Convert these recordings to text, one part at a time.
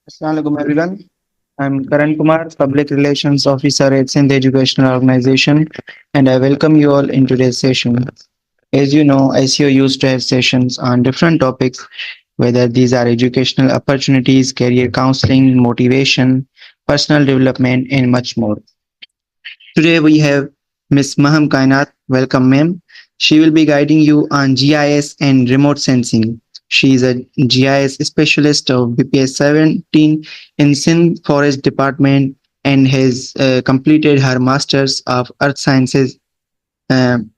Assalamualaikum everyone. I'm Karan Kumar, Public Relations Officer at Sindh Educational Organization, and I welcome you all in today's session. As you know, ICO used to have sessions on different topics, whether these are educational opportunities, career counseling, motivation, personal development, and much more. Today we have Ms. Maham Kainat. Welcome, ma'am. She will be guiding you on GIS and remote sensing. She is a GIS specialist of BPS 17 in Sindh Forest Department and has completed her Masters of Earth Sciences. Um,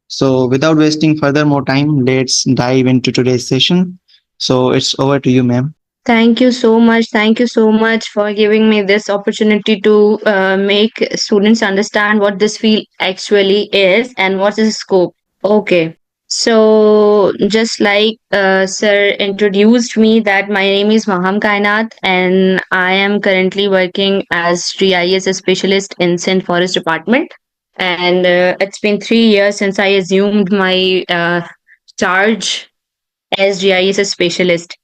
so, without wasting further more time, let's dive into today's session. So, it's over to you, ma'am. Thank you so much. Thank you so much for giving me this opportunity to make students understand what this field actually is and what is the scope. Okay. So, just like Sir introduced me, that my name is Maham Kainat, and I am currently working as GIS specialist in Sindh Forest Department. And it's been 3 years since I assumed my charge as GIS specialist.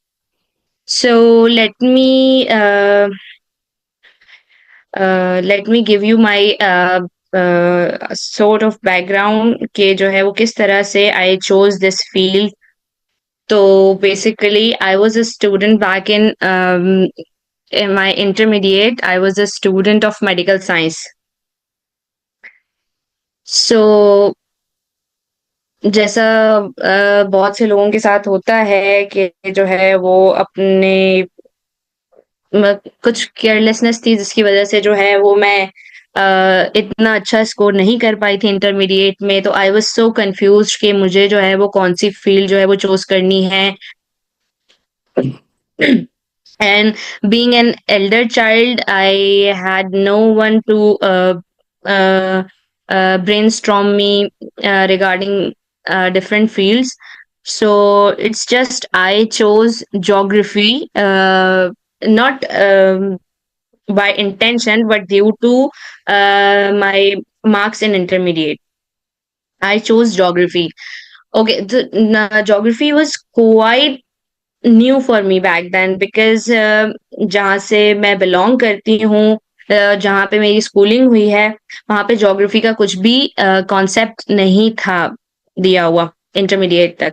So let me give you my sort of background कि जो है वो किस तरह से I chose this field. So basically, I was a student back in my intermediate. I was a student of medical science. So जैसा बहुत से लोगों के साथ होता है कि जो है वो अपने कुछ केयरलेसनेस थी जिसकी वजह से जो है वो मैं इतना अच्छा स्कोर नहीं कर पाई थी इंटरमीडिएट में, तो आई वाज सो कंफ्यूज्ड कि मुझे जो है वो कौन सी फील्ड जो है वो चूज करनी है. And being an elder child, I had no one to uh, brainstorm me regarding different fields. So it's just I chose geography, not by intention, but due to my marks in intermediate. I chose geography. Okay, the geography was quite new for me back then because जहाँ से मैं belong करती हूँ, जहाँ पे मेरी schooling हुई है, वहाँ पे ज्योग्राफी का कुछ भी कॉन्सेप्ट नहीं था दिया हुआ इंटरमीडिएट तक.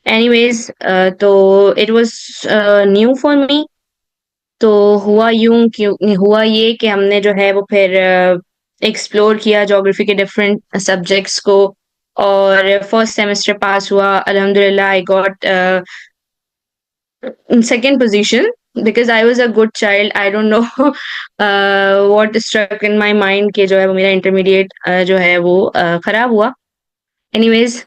एनीवेज, तो इट वाज न्यू फॉर मी. तो हुआ ये कि हमने जो है वो फिर एक्सप्लोर किया ज्योग्राफी के डिफरेंट सब्जेक्ट्स को, और फर्स्ट सेमेस्टर पास हुआ अल्हम्दुलिल्लाह. I got second position because I was a good child. I don't know what struck in my mind कि जो है वो मेरा intermediate जो है वो खराब हुआ. Anyways,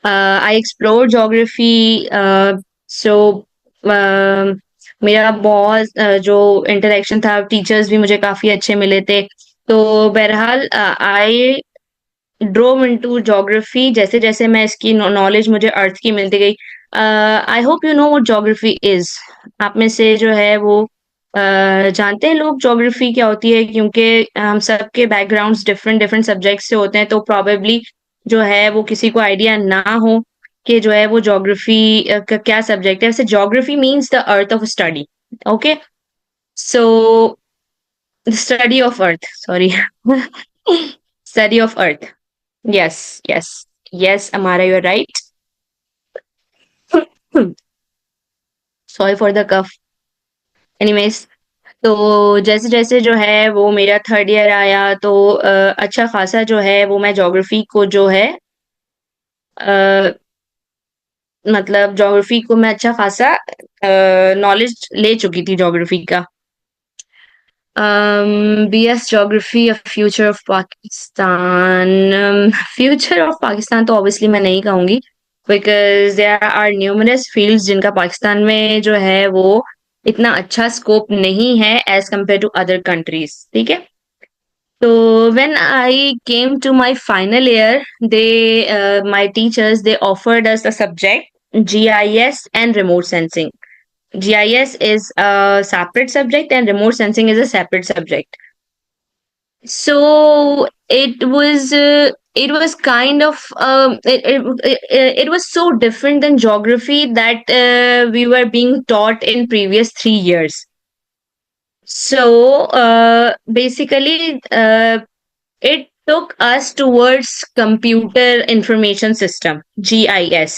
I explored geography. So मेरा बहुत जो इंटरेक्शन था, टीचर्स भी मुझे काफी अच्छे मिले थे. तो बहरहाल आई ड्रोव इनटू ज्योग्राफी. जैसे जैसे मैं इसकी नॉलेज मुझे अर्थ की मिलती गई. I hope you know what geography is. आप में से जो है वो जानते हैं लोग ज्योग्राफी क्या होती है, क्योंकि हम सबके बैकग्राउंड्स डिफरेंट डिफरेंट सब्जेक्ट से होते हैं, तो प्रोबेबली जो है वो किसी को आइडिया ना हो कि जो है वो ज्योग्राफी का क्या सब्जेक्ट है. वैसे geography means the earth of study. Okay, so study of earth, sorry, study of earth. Yes, yes, yes, Amara, you're right. Sorry for the cough. Anyways, तो जैसे जैसे जो है वो मेरा थर्ड ईयर आया, तो अच्छा खासा जो है वो मैं ज्योग्राफी को जो है मतलब ज्योग्राफी को मैं अच्छा खासा नॉलेज ले चुकी थी ज्योग्राफी का. BS Geography, a future of Pakistan. Future of Pakistan तो obviously मैं नहीं कहूँगी, because there are numerous fields जिनका पाकिस्तान में जो है वो इतना अच्छा स्कोप नहीं है as compared to other countries. ठीक है. So when I came to my final year, my teachers, they offered us a subject, GIS and remote sensing. GIS is a separate subject and remote sensing is a separate subject. So it was it was kind of it was so different than geography that we were being taught in previous 3 years. So basically, it took us towards computer information system, GIS.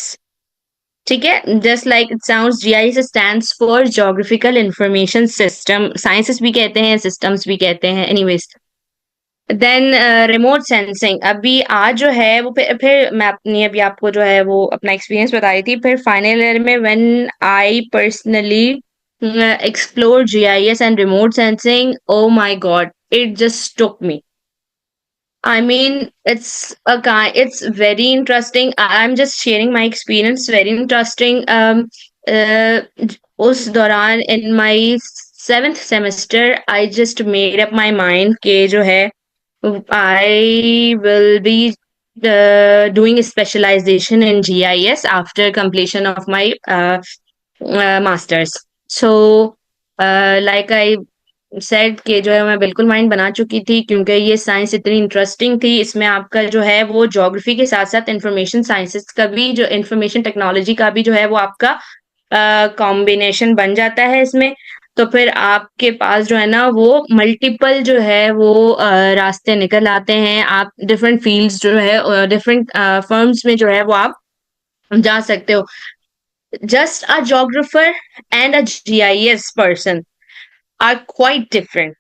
ठीक है, just like it sounds, GIS stands for geographical information system. Sciences भी कहते हैं, systems भी कहते हैं, anyways. Then remote sensing, अभी आज जो है वो फिर मैं अपनी अभी आपको जो है वो अपना एक्सपीरियंस बता रही थी। फिर फाइनल ईयर में when I personally explore GIS and remote sensing, oh my God, it just took me. I mean, it's very interesting. I'm just sharing my experience. Very interesting. Uh, उस दौरान in my seventh semester, I just made up my mind कि जो है I will be doing a specialization in GIS after completion of my masters. So, like I said कि जो है मैं बिल्कुल माइंड बना चुकी थी, क्योंकि ये साइंस इतनी इंटरेस्टिंग थी। इसमें आपका जो है वो ज्योग्राफी के साथ-साथ इंफॉर्मेशन साइंसेस का भी, जो इंफॉर्मेशन टेक्नोलॉजी का भी जो है वो आपका कॉम्बिनेशन बन जाता है इसमें। तो फिर आपके पास जो है ना वो मल्टीपल जो है वो रास्ते निकल आते हैं। आप डिफरेंट फील्ड्स जो है डिफरेंट फर्म्स में जो है वो आप जा सकते हो। Just a geographer and a GIS person are quite different.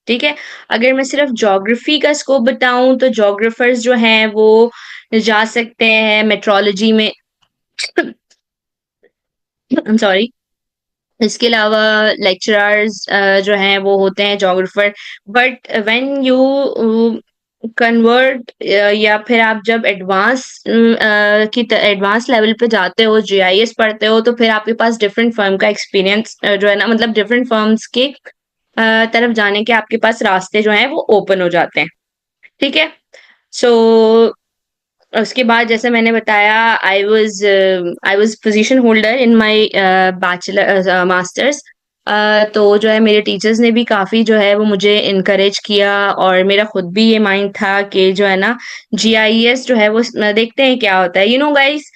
ठीक है, अगर मैं सिर्फ ज्योग्राफी का स्कोप बताऊं तो ज्योग्राफर्स जो हैं वो जा सकते हैं मेट्रोलॉजी में। सॉरी। इसके अलावा लेक्चरर्स जो हैं वो होते हैं geographer. But when you convert या फिर आप जब एडवांस लेवल पे जाते हो, GIS पढ़ते हो, तो फिर आपके पास डिफरेंट फर्म का एक्सपीरियंस जो है ना, मतलब डिफरेंट फर्म्स के तरफ जाने के आपके पास रास्ते जो हैं वो ओपन हो जाते हैं। ठीक है, सो उसके बाद जैसे मैंने बताया, I was position holder in my bachelor masters. तो जो है मेरे टीचर्स ने भी काफ़ी जो है वो मुझे इनकरेज किया, और मेरा खुद भी ये माइंड था कि जो है ना GIS जो है वो देखते हैं क्या होता है। गाइस,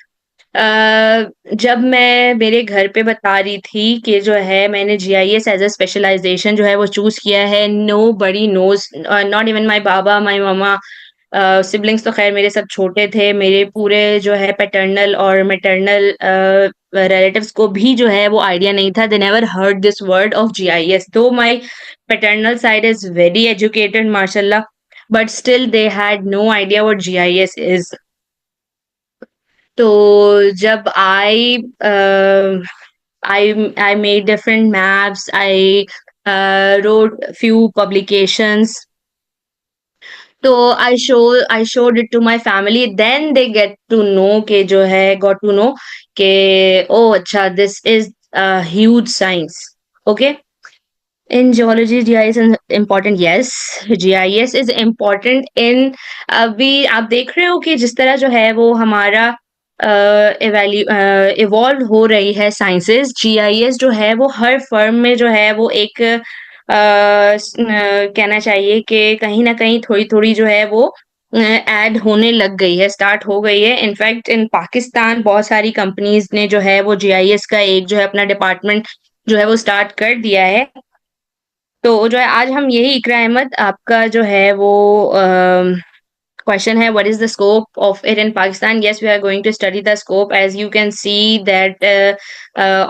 जब मैं मेरे घर पे बता रही थी कि जो है मैंने GIS एज अ स्पेशलाइजेशन जो है वो चूज किया है, nobody knows, not even my baba, my mama. Siblings तो खैर मेरे सब छोटे थे, मेरे पूरे जो है पैटर्नल और मैटरनल रिलेटिव्स को भी जो है वो आइडिया नहीं था। They never heard this word of GIS, though my paternal side is very educated माशाल्लाह, but still they had no idea what GIS is. तो जब I made different maps, I wrote few publications. तो I showed it to my family, then they got to know कि oh अच्छा, this is a huge science. Okay. In geology, GIS is important. Yes, GIS is important in, अभी आप देख रहे हो कि जिस तरह जो है वो हमारा इवॉल्व हो रही है साइंसेस, GIS जो है वो हर फर्म में जो है वो एक कहना चाहिए कि कहीं ना कहीं थोड़ी थोड़ी जो है वो ऐड होने लग गई है, स्टार्ट हो गई है। इनफैक्ट इन पाकिस्तान बहुत सारी कंपनीज ने जो है वो GIS का एक जो है अपना डिपार्टमेंट जो है वो स्टार्ट कर दिया है। तो जो है आज हम यही, इकरा अहमद आपका जो है वो question है, what is the scope of it in Pakistan? Yes, we are going to study the scope. As you can see that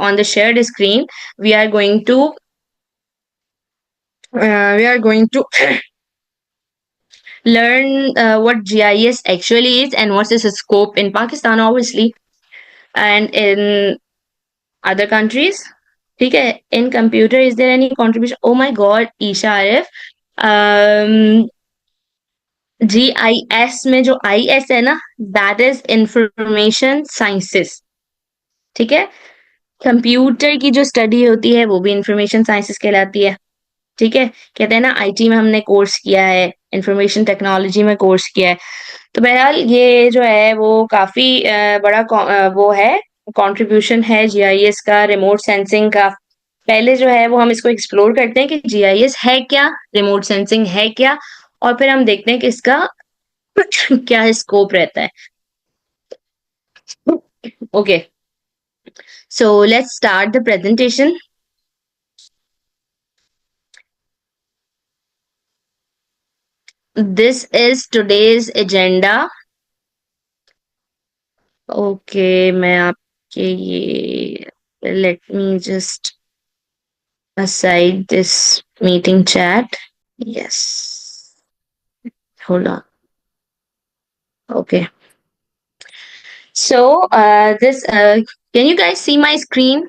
on the shared screen, we are going to learn what GIS actually is and what is its scope in Pakistan, obviously, and in other countries. ठीक है, in computer, is there any contribution? Oh my God, Isha Arif. GIS में जो IS है ना, that is information sciences. ठीक है, computer की जो स्टडी होती है वो भी इंफॉर्मेशन साइंसेस कहलाती है। ठीक है, कहते हैं ना IT में हमने कोर्स किया है, इंफॉर्मेशन टेक्नोलॉजी में कोर्स किया है। तो बहरहाल ये जो है वो काफी बड़ा वो है, कंट्रीब्यूशन है GIS का, रिमोट सेंसिंग का। पहले जो है वो हम इसको एक्सप्लोर करते हैं कि GIS है क्या, रिमोट सेंसिंग है क्या, और फिर हम देखते हैं कि इसका क्या स्कोप रहता है. Okay, so let's start the presentation. This is today's agenda. Okay, मैं आपके ये let me just aside this meeting chat. Yes. Hold on. Okay. So, can you guys see my screen?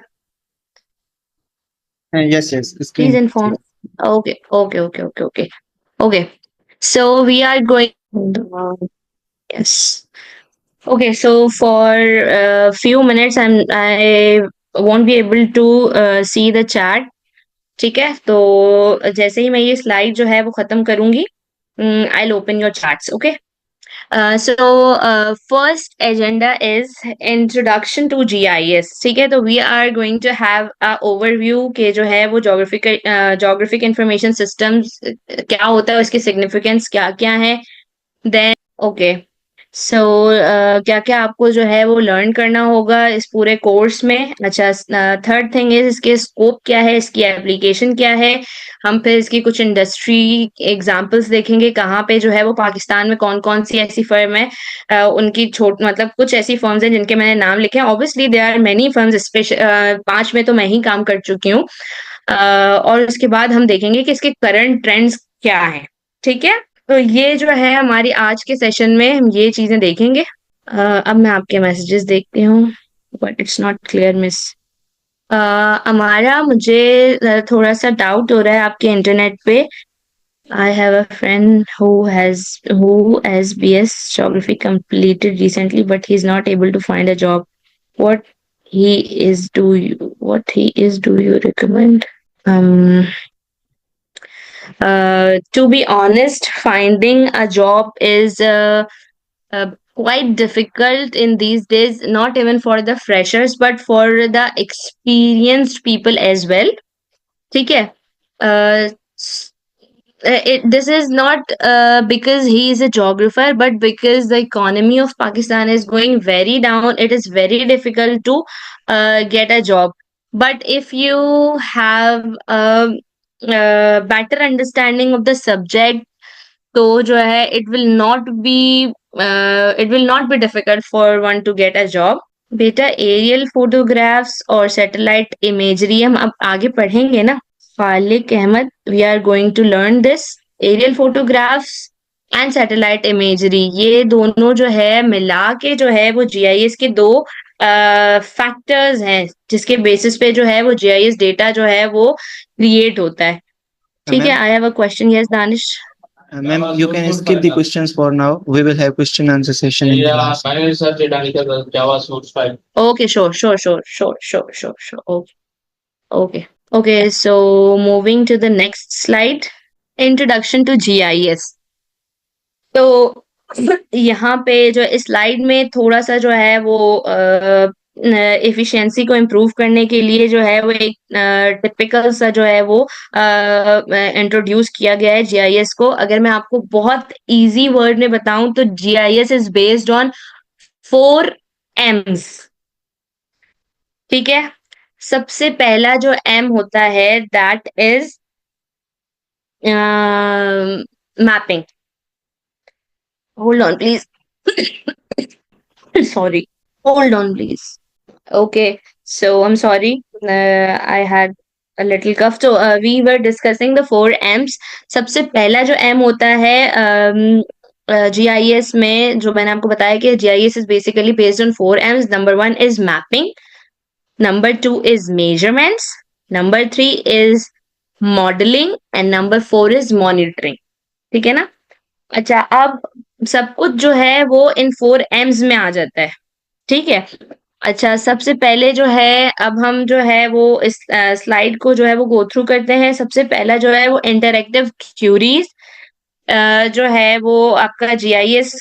Yes. Please Screen. inform. Okay. Okay. So we are going. Yes. Okay. So for a few minutes, I won't be able to see the chat. ठीक है, तो जैसे ही मैं ये slide जो है वो खत्म करूंगी, I will open your chats. Okay. So first agenda is introduction to GIS. ठीक है, तो we are going to have a overview के जो है वो geographic information systems क्या होता है, उसकी significance क्या क्या है. Then okay. सो क्या क्या आपको जो है वो लर्न करना होगा इस पूरे कोर्स में. अच्छा, थर्ड थिंग इज इसके स्कोप क्या है, इसकी एप्लीकेशन क्या है. हम फिर इसकी कुछ इंडस्ट्री एग्जांपल्स देखेंगे, कहाँ पे जो है वो पाकिस्तान में कौन कौन सी ऐसी फर्म है, उनकी छोट मतलब कुछ ऐसी फर्म्स हैं जिनके मैंने नाम लिखे हैं. Obviously there are many firms, 5 में तो मैं ही काम कर चुकी हूँ. और उसके बाद हम देखेंगे कि इसके करंट ट्रेंड्स क्या है. ठीक है, तो ये जो है हमारी आज के सेशन में हम ये चीजें देखेंगे. अब मैं आपके मैसेजेस देखती हूँ, but it's not clear miss. हमारा मुझे थोड़ा सा डाउट हो रहा है आपके इंटरनेट पे. I have a friend who has BS geography completed recently, but he is not able to find a job. What what he is do you recommend? To be honest, finding a job is quite difficult in these days, not even for the freshers, but for the experienced people as well. ठीक है. This is not because he is a geographer, but because the economy of Pakistan is going very down. It is very difficult to get a job. But if you have a better understanding of the subject, तो जो है it will not be difficult for one to get a job. बेटा aerial photographs और satellite imagery हम अब आगे पढ़ेंगे ना. Faliq Ahmad, we are going to learn this. Aerial photographs and satellite imagery, ये दोनों जो है मिला के जो है वो जीआईएस के दो फैक्टर्स हैं जिसके बेसिस पे जो है वो जीआईएस डेटा जो है वो क्रिएट होता है. ठीक है. I have a question. Yes Danish. Ma'am, you can skip the questions for now. We will have question answer session in the last. Okay, sure. Okay. So moving to the next slide, introduction to GIS. तो यहाँ पे जो इस slide में थोड़ा सा जो है वो एफिशिएंसी को इम्प्रूव करने के लिए जो है वो एक टिपिकल सा जो है वो इंट्रोड्यूस किया गया है जीआईएस को. अगर मैं आपको बहुत इजी वर्ड में बताऊं तो GIS is based on 4 M's. ठीक है. सबसे पहला जो M होता है that is mapping. Hold on, please. Sorry. Hold on, please. Okay. So I'm sorry. I had a little cough. So we were discussing the 4 M's. सबसे पहला जो M होता है GIS में, जो मैंने आपको बताया कि GIS is basically based on 4 M's. Number 1 is mapping. Number 2 is measurements. Number 3 is modeling. And number 4 is monitoring. ठीक है ना. अच्छा, अब सब कुछ जो है वो इन 4 M's में आ जाता है. ठीक है. अच्छा, सबसे पहले जो है अब हम जो है वो इस स्लाइड को जो है वो गो थ्रू करते हैं. सबसे पहला जो है वो इंटरैक्टिव क्यूरीज. जो है वो आपका जीआईएस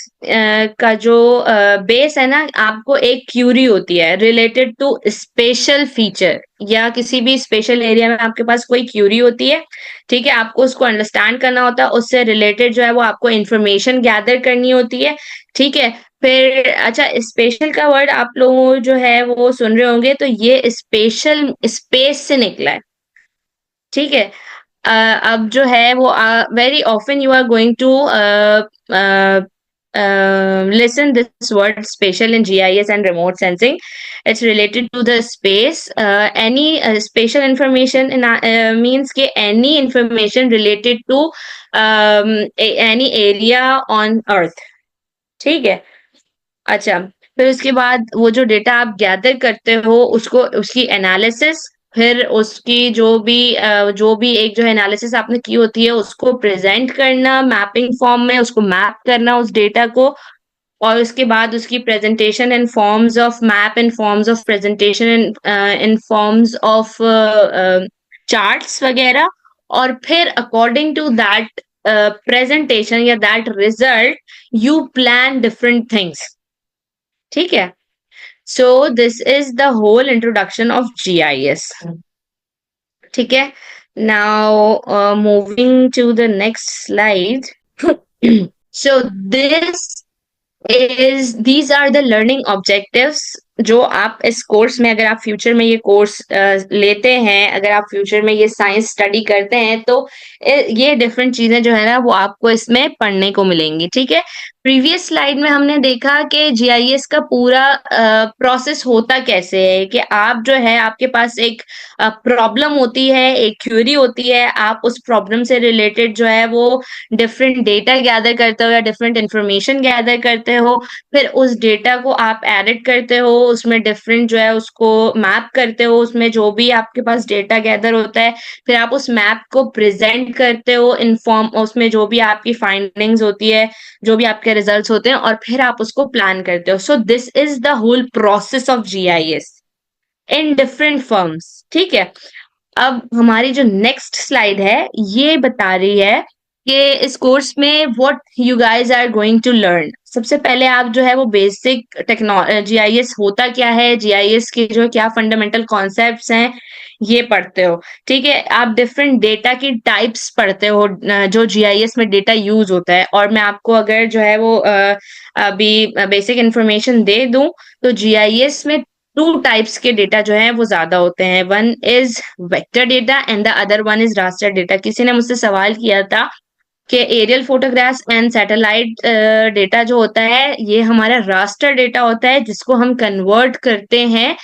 का जो बेस है ना, आपको एक क्यूरी होती है रिलेटेड टू स्पेशल फीचर या किसी भी स्पेशल एरिया में आपके पास कोई क्यूरी होती है, ठीक है, आपको उसको अंडरस्टैंड करना होता है, उससे रिलेटेड जो है वो आपको इंफॉर्मेशन गैदर करनी होती है, ठीक है। फिर अच्छा, स्पेशल का वर्ड आप लोग जो है वो सुन रहे होंगे, तो ये स्पेशल स्पेस से निकला है, ठीक है। अब जो है वो very often you are going to listen this word spatial in GIS and remote sensing. It's related to the space. Any spatial information in means के any information related to any area on earth, ठीक है। अच्छा, फिर उसके बाद वो जो data आप गैदर करते हो उसको उसकी एनालिसिस, फिर उसकी जो भी एक जो है एनालिसिस आपने की होती है उसको प्रेजेंट करना मैपिंग फॉर्म में, उसको मैप करना उस डेटा को, और उसके बाद उसकी presentation in forms of map, in forms of presentation, in forms of charts वगैरह, और फिर अकॉर्डिंग टू दैट प्रेजेंटेशन या that result you plan different things, ठीक है। So this is the whole introduction of GIS, ठीक है। Now moving to the next slide. So this is these are the learning objectives जो आप इस course में, अगर आप फ्यूचर में ये कोर्स लेते हैं, अगर आप फ्यूचर में ये साइंस स्टडी करते हैं, तो ये डिफरेंट चीजें जो है ना वो आपको इसमें पढ़ने को मिलेंगी, ठीक है। प्रीवियस स्लाइड में हमने देखा कि जीआईएस का पूरा प्रोसेस होता कैसे है, कि आप जो है आपके पास एक प्रॉब्लम होती है, एक क्यूरी होती है, आप उस प्रॉब्लम से रिलेटेड जो है वो डिफरेंट डेटा गैदर करते हो या डिफरेंट इंफॉर्मेशन गैदर करते हो, फिर उस डेटा को आप एडिट करते हो, उसमें डिफरेंट जो है उसको मैप करते हो, उसमें जो भी आपके पास डेटा गैदर होता है, फिर आप उस मैप को प्रेजेंट करते हो इनफॉर्म, उसमें जो भी आपकी फाइंडिंग्स होती है, जो भी आपके रिजल्ट्स होते हैं, और फिर आप उसको प्लान करते हो। So this is the whole process of GIS in different firms, ठीक है। अब हमारी जो नेक्स्ट स्लाइड है ये बता रही है कि इस कोर्स में what you guys are going to learn. सबसे पहले आप जो है वो बेसिक टेक्नोलॉजी जीआईएस होता क्या है, जीआईएस के जो क्या फंडामेंटल कॉन्सेप्ट्स हैं ये पढ़ते हो, ठीक है। आप डिफरेंट डेटा की टाइप्स पढ़ते हो जो जीआईएस में डेटा यूज होता है, और मैं आपको अगर जो है वो अभी बेसिक इंफॉर्मेशन दे दूं, तो जीआईएस में टू टाइप्स के डेटा जो है वो ज्यादा होते हैं। One is vector data and the other one is raster data. किसी ने मुझसे सवाल किया था कि aerial photographs and satellite data जो होता है ये हमारा रास्टर डेटा होता है, जिसको हम कन्वर्ट करते हैं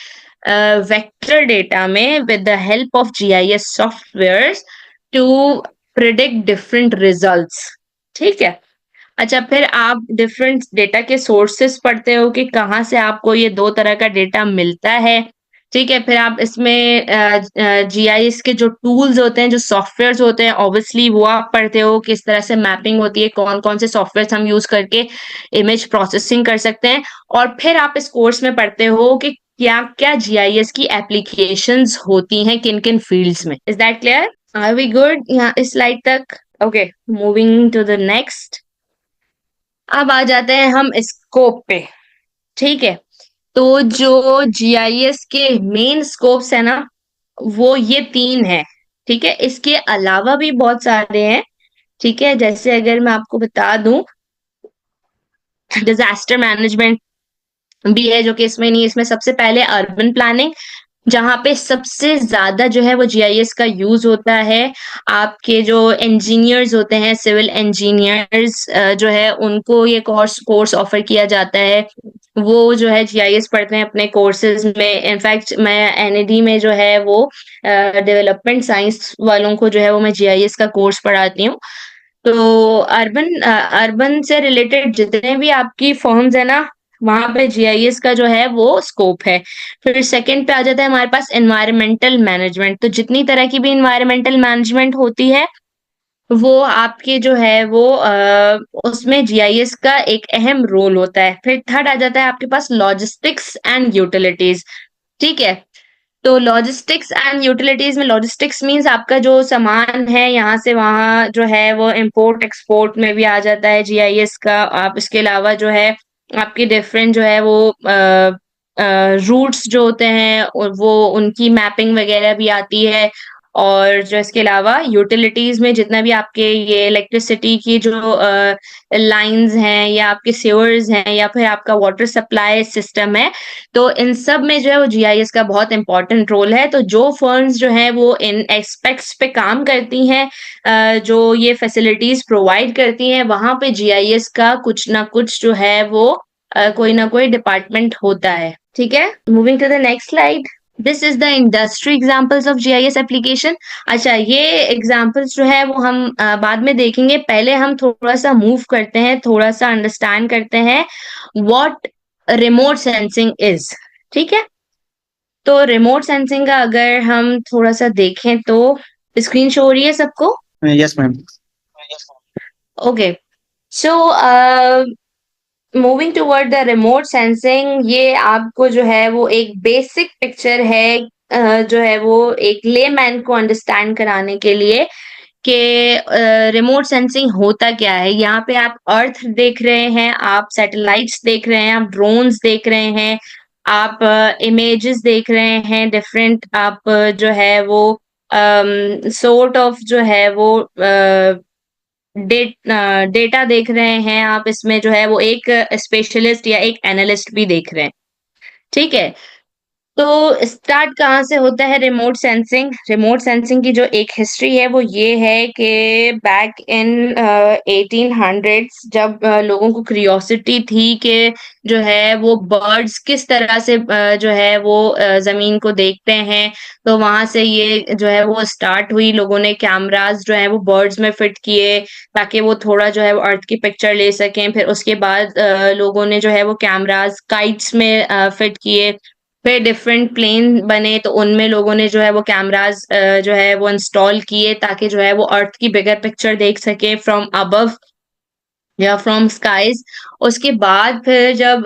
वेक्टर डेटा में with the help of GIS software to predict different results, ठीक है। अच्छा, फिर आप डिफरेंट डेटा के सोर्सेस पढ़ते हो कि कहाँ से आपको ये दो तरह का डेटा मिलता है, ठीक है। फिर आप इसमें जीआईएस के जो टूल्स होते हैं, जो सॉफ्टवेयर्स होते हैं, ऑब्वियसली वो आप पढ़ते हो, किस तरह से मैपिंग होती है, कौन कौन से सॉफ्टवेयर हम यूज करके इमेज प्रोसेसिंग कर सकते हैं, और फिर आप इस कोर्स में पढ़ते हो कि क्या क्या जीआईएस की एप्लीकेशंस होती हैं किन किन फील्ड्स में। Is that clear? Are we good यहाँ इस स्लाइड तक? Okay, moving to the next. अब आ जाते हैं हम स्कोप पे, ठीक है। तो जो जीआईएस के मेन स्कोप्स है ना वो ये तीन है, ठीक है। इसके अलावा भी बहुत सारे हैं, ठीक है। जैसे अगर मैं आपको बता दूं, डिजास्टर मैनेजमेंट भी है जो कि इसमें नहीं, इसमें सबसे पहले अर्बन प्लानिंग, जहाँ पे सबसे ज्यादा जो है वो जीआईएस का यूज होता है। आपके जो इंजीनियर्स होते हैं, सिविल इंजीनियर्स जो है उनको ये कोर्स ऑफर किया जाता है, वो जो है जीआईएस पढ़ते हैं अपने कोर्सेज में। इनफैक्ट मैं एनईडी में जो है वो डेवलपमेंट साइंस वालों को जो है वो मैं जीआईएस का कोर्स पढ़ाती हूँ। तो अर्बन से रिलेटेड जितने भी आपकी फर्म्स है ना वहां पे जीआईएस का जो है वो स्कोप है। फिर सेकंड पे आ जाता है हमारे पास एनवायरमेंटल मैनेजमेंट। तो जितनी तरह की भी एनवायरमेंटल मैनेजमेंट होती है वो आपके जो है वो उसमें जीआईएस का एक अहम रोल होता है। फिर थर्ड आ जाता है आपके पास लॉजिस्टिक्स एंड यूटिलिटीज, ठीक है। तो लॉजिस्टिक्स एंड यूटिलिटीज में लॉजिस्टिक्स मीन्स आपका जो सामान है यहाँ से वहाँ जो है वो इम्पोर्ट एक्सपोर्ट में भी आ जाता है जीआईएस का। आप इसके अलावा जो है आपके डिफरेंट जो है वो रूट्स जो होते हैं और वो उनकी मैपिंग वगैरह भी आती है। और जो इसके अलावा यूटिलिटीज में जितना भी आपके ये इलेक्ट्रिसिटी की जो लाइंस हैं या आपके सीवर्स हैं या फिर आपका वाटर सप्लाई सिस्टम है, तो इन सब में जो है वो जीआईएस का बहुत इंपॉर्टेंट रोल है। तो जो फर्म्स जो है वो इन एस्पेक्ट्स पे काम करती हैं, जो ये फैसिलिटीज प्रोवाइड करती हैं, वहां पे जीआईएस का कुछ ना कुछ जो है वो कोई ना कोई डिपार्टमेंट होता है। ठीक है, moving to the next slide. This is the industry examples of GIS application. अच्छा, ये एग्जांपल्स जो है वो हम बाद में देखेंगे। पहले हम थोड़ा सा मूव करते हैं, थोड़ा सा अंडरस्टैंड करते हैं व्हाट रिमोट सेंसिंग इज। ठीक है, तो रिमोट सेंसिंग का अगर हम थोड़ा सा देखें तो स्क्रीन शो हो रही है सबको? Yes, ma'am. Okay, so moving toward the remote sensing, ये आपको जो है वो एक बेसिक पिक्चर है, जो है वो एक लेमैन को अंडरस्टैंड कराने के लिए कि रिमोट सेंसिंग होता क्या है। यहाँ पे आप अर्थ देख रहे हैं, आप सैटेलाइट्स देख रहे हैं, आप ड्रोन्स देख रहे हैं, आप इमेजेस देख रहे हैं डिफरेंट, आप जो है वो सोर्ट ऑफ जो है वो डेटा देख रहे हैं आप। इसमें जो है वो एक स्पेशलिस्ट या एक एनालिस्ट भी देख रहे हैं। ठीक है, तो स्टार्ट कहाँ से होता है रिमोट सेंसिंग? रिमोट सेंसिंग की जो एक हिस्ट्री है वो ये है कि बैक इन 1800s, जब लोगों को क्यूरियोसिटी थी कि जो है वो बर्ड्स किस तरह से जो है वो जमीन को देखते हैं, तो वहां से ये जो है वो स्टार्ट हुई। लोगों ने कैमरास जो है वो बर्ड्स में फिट किए ताकि वो थोड़ा जो है वो अर्थ की पिक्चर ले सकें। फिर उसके बाद लोगों ने जो है वो कैमरास काइट्स में फिट किए। फिर डिफरेंट प्लेन बने, तो उनमें लोगों ने जो है वो कैमरास जो है वो इंस्टॉल किए ताकि जो है वो अर्थ की बिगर पिक्चर देख सके फ्रॉम अबव या फ्रॉम स्काईज। उसके बाद फिर जब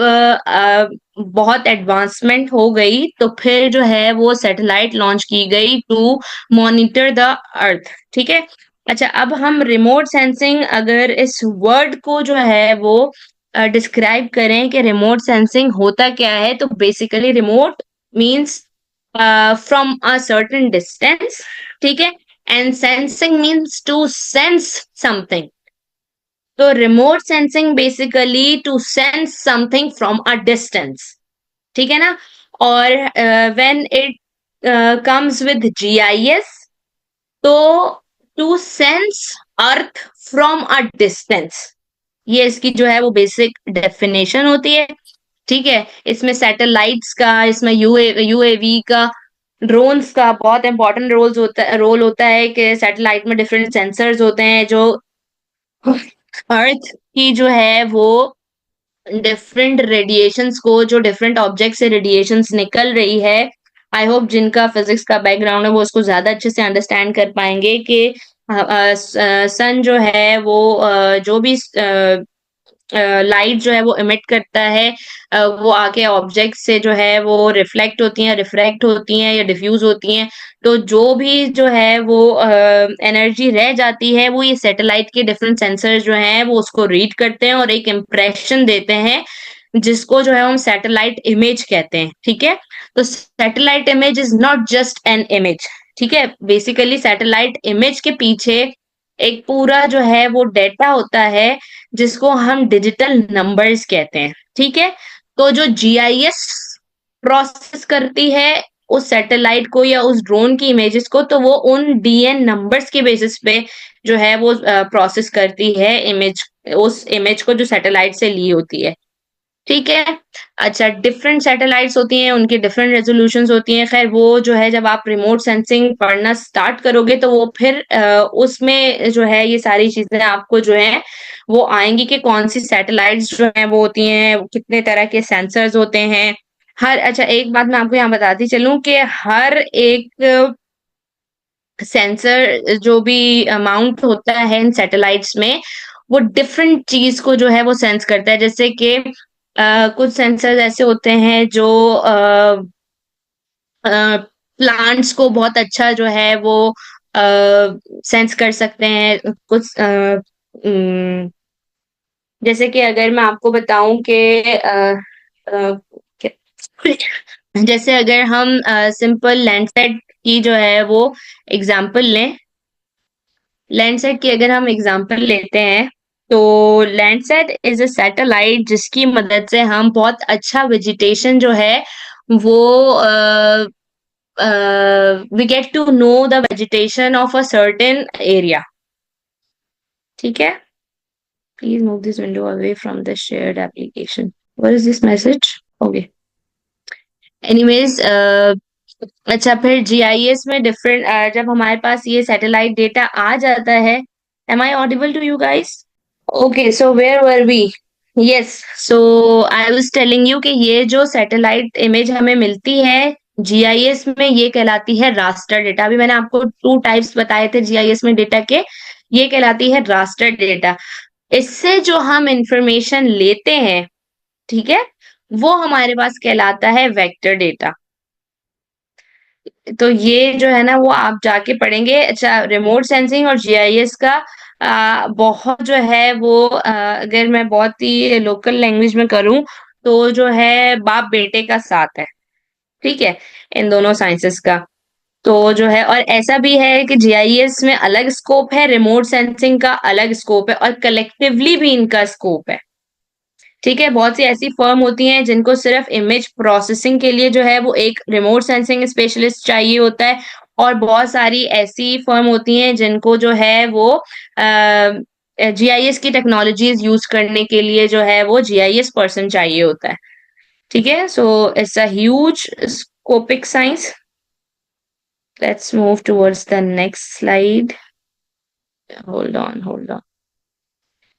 बहुत एडवांसमेंट हो गई तो फिर जो है वो सैटेलाइट लॉन्च की गई टू मॉनिटर द अर्थ। ठीक है, अच्छा, अब हम रिमोट सेंसिंग अगर इस वर्ड को जो है वो डिस्क्राइब करें कि रिमोट सेंसिंग होता क्या है, तो basically remote means from a certain distance. ठीक है, and sensing means to sense something. तो remote sensing basically to sense something from a distance. ठीक है ना? और when it comes with GIS, तो to sense earth from a distance, ये इसकी जो है वो बेसिक डेफिनेशन होती है। ठीक है, इसमें सैटेलाइट्स का, इसमें यूएवी का, ड्रोन्स का बहुत इंपॉर्टेंट रोल होता है कि सैटेलाइट में डिफरेंट सेंसर्स होते हैं जो अर्थ की जो है वो डिफरेंट रेडिएशंस को, जो डिफरेंट ऑब्जेक्ट से रेडिएशंस निकल रही है, आई होप जिनका फिजिक्स का बैकग्राउंड है वो उसको ज्यादा अच्छे से अंडरस्टैंड कर पाएंगे कि सन जो है वो जो भी लाइट जो है वो इमिट करता है, वो आके ऑब्जेक्ट से जो है वो रिफ्लेक्ट होती हैं, रिफ्रैक्ट होती हैं या डिफ्यूज होती हैं। तो जो भी जो है वो एनर्जी रह जाती है, वो ये सैटेलाइट के डिफरेंट सेंसर जो हैं वो उसको रीड करते हैं और एक इम्प्रेशन देते हैं, जिसको जो है हम सैटेलाइट इमेज कहते हैं। ठीक है, तो satellite image is not just an image. ठीक है, बेसिकली सैटेलाइट इमेज के पीछे एक पूरा जो है वो डेटा होता है जिसको हम डिजिटल नंबर्स कहते हैं। ठीक है, तो जो जीआईएस प्रोसेस करती है उस सैटेलाइट को या उस ड्रोन की इमेजेस को, तो वो उन डीएन नंबर्स के बेसिस पे जो है वो प्रोसेस करती है इमेज, उस इमेज को जो सैटेलाइट से ली होती है। ठीक है, अच्छा, डिफरेंट सैटेलाइट्स होती हैं, उनकी डिफरेंट रेजोल्यूशंस होती हैं। खैर वो जो है जब आप रिमोट सेंसिंग पढ़ना स्टार्ट करोगे तो वो फिर उसमें जो है ये सारी चीजें आपको जो है वो आएंगी कि कौन सी सैटेलाइट्स जो है वो होती हैं, कितने तरह के सेंसर्स होते हैं। हर, अच्छा, एक बात मैं आपको यहाँ बताती चलूं कि हर एक सेंसर जो भी अमाउंट होता है इन सैटेलाइट्स में, वो डिफरेंट चीज को जो है वो सेंस करता है। जैसे कि कुछ सेंसर्स ऐसे होते हैं जो प्लांट्स को बहुत अच्छा जो है वो सेंस कर सकते हैं कुछ जैसे कि अगर मैं आपको बताऊं कि जैसे अगर हम सिंपल लैंडसेट की जो है वो एग्जांपल लें, लैंडसेट की अगर हम एग्जांपल लेते हैं तो लैंडसेट इज अ सैटेलाइट जिसकी मदद से हम बहुत अच्छा वेजिटेशन जो है वो we get to know the vegetation of a certain area. ठीक है, please move this window away from the shared application. What is this message? Okay. Anyways, अच्छा फिर जीआईएस में डिफरेंट जब हमारे पास ये सैटेलाइट डेटा आ जाता है, am I audible to you guys? Okay, so where were we? Yes, so I was telling you कि ये जो सैटेलाइट इमेज हमें मिलती है जीआईएस में ये कहलाती है रास्टर डेटा। अभी मैंने आपको 2 टाइप्स बताए थे जीआईएस में डेटा के, ये कहलाती है रास्टर डेटा। इससे जो हम इंफॉर्मेशन लेते हैं, ठीक है, वो हमारे पास कहलाता है वेक्टर डेटा। तो ये जो है ना वो आप जाके पढ़ेंगे। अच्छा, रिमोट सेंसिंग और जीआईएस का बहुत जो है वो अगर मैं बहुत ही लोकल लैंग्वेज में करूं तो जो है बाप बेटे का साथ है, ठीक है, इन दोनों साइंसेस का। तो जो है और ऐसा भी है कि जीआईएस में अलग स्कोप है, रिमोट सेंसिंग का अलग स्कोप है और कलेक्टिवली भी इनका स्कोप है। ठीक है, बहुत सी ऐसी फर्म होती हैं जिनको सिर्फ इमेज प्रोसेसिंग के लिए जो है वो एक रिमोट सेंसिंग स्पेशलिस्ट चाहिए होता है और बहुत सारी ऐसी फर्म होती हैं जिनको जो है वो जीआईएस की टेक्नोलॉजीज यूज करने के लिए जो है वो जीआईएस पर्सन चाहिए होता है। ठीक है, so it's a huge scopic science. Let's move towards the next slide. Hold on.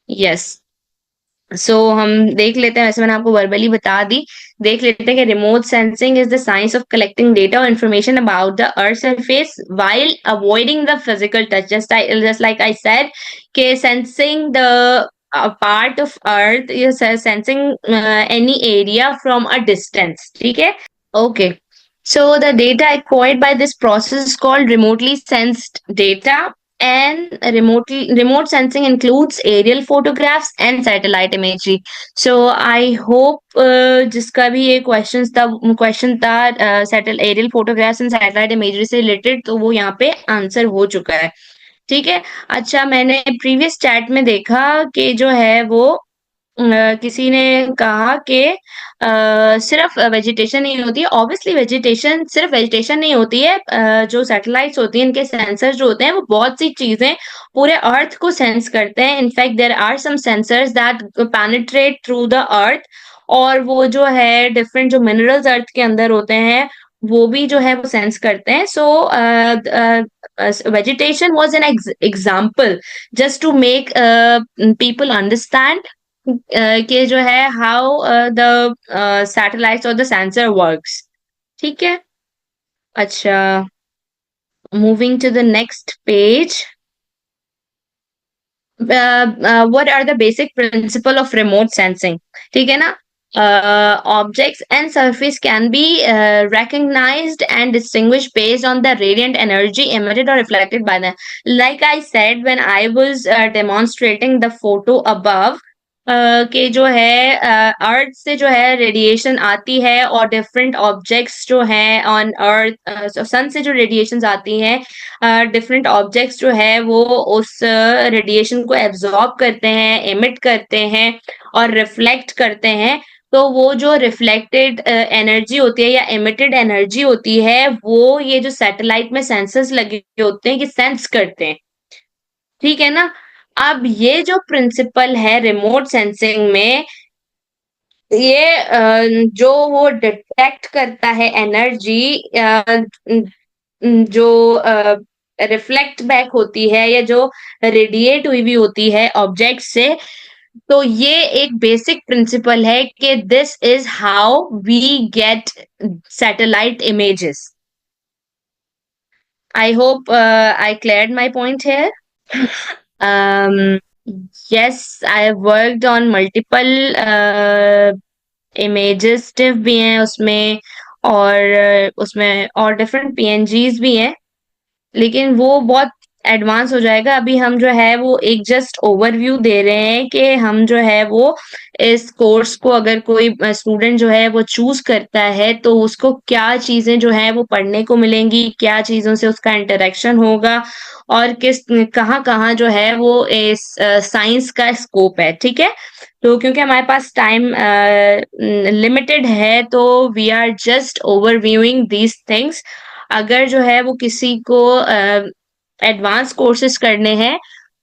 Yes, so हम देख लेते हैं, वैसे मैंने आपको वर्बली बता दी। देख लेते हैं कि remote sensing is the science of collecting data और information about the earth surface while avoiding the physical touch. Just like I said कि sensing the part of earth, sensing any area from a distance. ठीक है, okay. So the data acquired by this process is called remotely sensed data, and remote sensing includes aerial photographs and satellite imagery. So I hope जिसका भी ये question था सैटेल aerial photographs and satellite imagery से related, तो वो यहाँ पे आंसर हो चुका है। ठीक है, अच्छा मैंने प्रीवियस चैट में देखा कि जो है वो किसी ने कहा कि सिर्फ वेजिटेशन नहीं होती है। ऑब्वियसली वेजिटेशन सिर्फ वेजिटेशन नहीं होती है। जो सैटेलाइट्स होती हैं इनके सेंसर जो होते हैं वो बहुत सी चीजें पूरे अर्थ को सेंस करते हैं। In fact there are some sensors that penetrate through the earth, और वो जो है डिफरेंट जो मिनरल्स अर्थ के अंदर होते हैं वो भी जो है वो सेंस करते हैं। सो vegetation was an example just to make people understand कि जो है हाउ द सैटेलाइट्स और द सेंसर वर्क्स। ठीक है, अच्छा moving to the next page. what are the basic principle of remote sensing? ठीक है ना, objects and surface can be recognized and distinguished based on the radiant energy emitted or reflected by them. Like I said when I was demonstrating the photo above, कि जो है अर्थ से जो है radiation आती है और डिफरेंट ऑब्जेक्ट्स जो हैं ऑन अर्थ, सन से जो रेडिएशंस आती हैं, डिफरेंट ऑब्जेक्ट्स जो है वो उस रेडिएशन को एब्जॉर्ब करते हैं, एमिट करते हैं और रिफ्लेक्ट करते हैं। तो वो जो रिफ्लेक्टेड एनर्जी होती है या एमिटेड एनर्जी होती है वो ये जो सैटेलाइट में सेंसर्स लगे होते हैं कि सेंस करते हैं। ठीक है ना, अब ये जो प्रिंसिपल है रिमोट सेंसिंग में, ये जो वो डिटेक्ट करता है एनर्जी जो रिफ्लेक्ट बैक होती है या जो रेडिएट हुई भी होती है ऑब्जेक्ट से, तो ये एक बेसिक प्रिंसिपल है कि this is how we get satellite images. I hope I cleared my point here. yes, I have worked on multiple images, stiff भी हैं उसमें और उसमें और डिफरेंट पीएनजीज भी हैं, लेकिन वो बहुत एडवांस हो जाएगा। अभी हम जो है वो एक जस्ट ओवरव्यू दे रहे हैं कि हम जो है वो इस कोर्स को अगर कोई स्टूडेंट जो है वो चूज़ करता है तो उसको क्या चीज़ें जो हैं वो पढ़ने को मिलेंगी, क्या चीज़ों से उसका इंटरेक्शन होगा और कहाँ-कहाँ जो है वो इस साइंस का स्कोप है, ठीक है? तो क्योंकि हमारे पास टाइम लिमिटेड है तो we are just overviewing these things. अगर जो है वो किसी को एडवांस कोर्सेज करने हैं